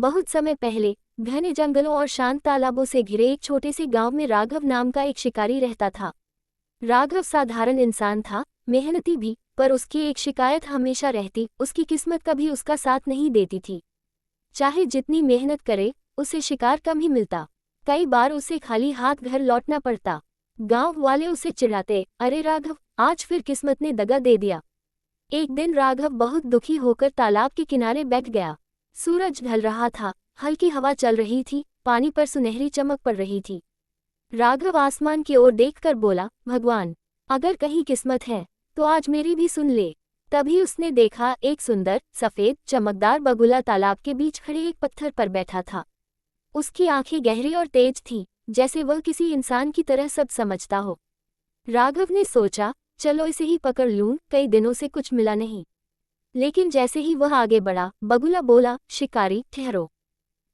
बहुत समय पहले घने जंगलों और शांत तालाबों से घिरे एक छोटे से गांव में राघव नाम का एक शिकारी रहता था। राघव साधारण इंसान था, मेहनती भी, पर उसकी एक शिकायत हमेशा रहती, उसकी किस्मत कभी उसका साथ नहीं देती थी। चाहे जितनी मेहनत करे, उसे शिकार कम ही मिलता। कई बार उसे खाली हाथ घर लौटना पड़ता। गांव वाले उसे चिढ़ाते, अरे राघव, आज फिर किस्मत ने दगा दे दिया। एक दिन राघव बहुत दुखी होकर तालाब के किनारे बैठ गया। सूरज ढल रहा था, हल्की हवा चल रही थी, पानी पर सुनहरी चमक पड़ रही थी। राघव आसमान की ओर देखकर बोला, भगवान, अगर कहीं किस्मत है तो आज मेरी भी सुन ले। तभी उसने देखा, एक सुंदर सफेद चमकदार बगुला तालाब के बीच खड़े एक पत्थर पर बैठा था। उसकी आंखें गहरी और तेज थीं, जैसे वह किसी इंसान की तरह सब समझता हो। राघव ने सोचा, चलो इसे ही पकड़ लूं, कई दिनों से कुछ मिला नहीं। लेकिन जैसे ही वह आगे बढ़ा, बगुला बोला, शिकारी ठहरो।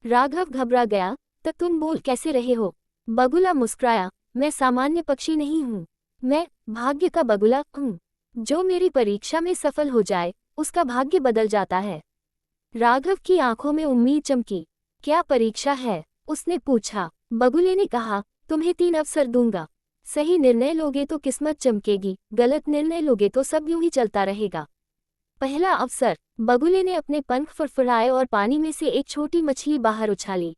राघव घबरा गया, तब तुम बोल कैसे रहे हो? बगुला मुस्कुराया, मैं सामान्य पक्षी नहीं हूँ, मैं भाग्य का बगुला हूँ। जो मेरी परीक्षा में सफल हो जाए, उसका भाग्य बदल जाता है। राघव की आंखों में उम्मीद चमकी। क्या परीक्षा है? उसने पूछा। बगुले ने कहा, तुम्हें 3 अवसर दूंगा। सही निर्णय लोगे तो किस्मत चमकेगी, गलत निर्णय लोगे तो सब यूं ही चलता रहेगा। पहला अवसर। बगुले ने अपने पंख फड़फड़ाए और पानी में से एक छोटी मछली बाहर उछाली।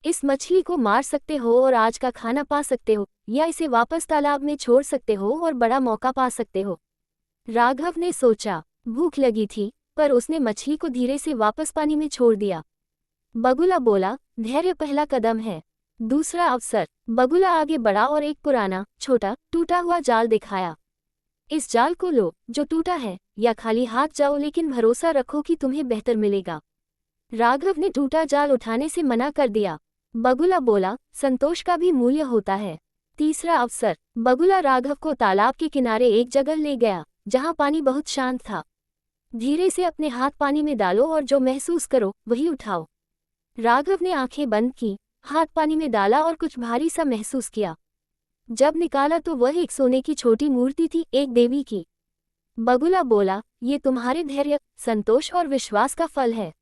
इस मछली को मार सकते हो और आज का खाना पा सकते हो, या इसे वापस तालाब में छोड़ सकते हो और बड़ा मौका पा सकते हो। राघव ने सोचा, भूख लगी थी, पर उसने मछली को धीरे से वापस पानी में छोड़ दिया। बगुला बोला, धैर्य पहला कदम है। दूसरा अवसर। बगुला आगे बढ़ा और एक पुराना, छोटा, टूटा हुआ जाल दिखाया। इस जाल को लो, जो टूटा है, या खाली हाथ जाओ, लेकिन भरोसा रखो कि तुम्हें बेहतर मिलेगा। राघव ने टूटा जाल उठाने से मना कर दिया। बगुला बोला, संतोष का भी मूल्य होता है। तीसरा अवसर। बगुला राघव को तालाब के किनारे एक जगह ले गया, जहां पानी बहुत शांत था। धीरे से अपने हाथ पानी में डालो और जो महसूस करो वही उठाओ। राघव ने आंखें बंद की, हाथ पानी में डाला और कुछ भारी सा महसूस किया। जब निकाला तो वह एक सोने की छोटी मूर्ति थी, एक देवी की। बगुला बोला, ये तुम्हारे धैर्य, संतोष और विश्वास का फल है।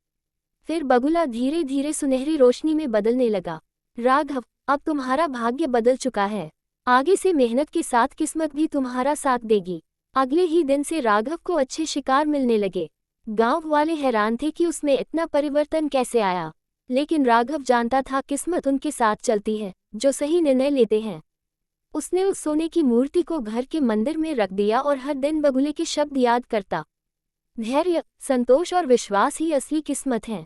फिर बगुला धीरे धीरे सुनहरी रोशनी में बदलने लगा। राघव, अब तुम्हारा भाग्य बदल चुका है। आगे से मेहनत के साथ किस्मत भी तुम्हारा साथ देगी। अगले ही दिन से राघव को अच्छे शिकार मिलने लगे। गांव वाले हैरान थे कि उसमें इतना परिवर्तन कैसे आया, लेकिन राघव जानता था किस्मत उनके साथ चलती है, जो सही निर्णय लेते हैं। उसने उस सोने की मूर्ति को घर के मंदिर में रख दिया और हर दिन बगुले के शब्द याद करता। धैर्य, संतोष और विश्वास ही असली किस्मत है।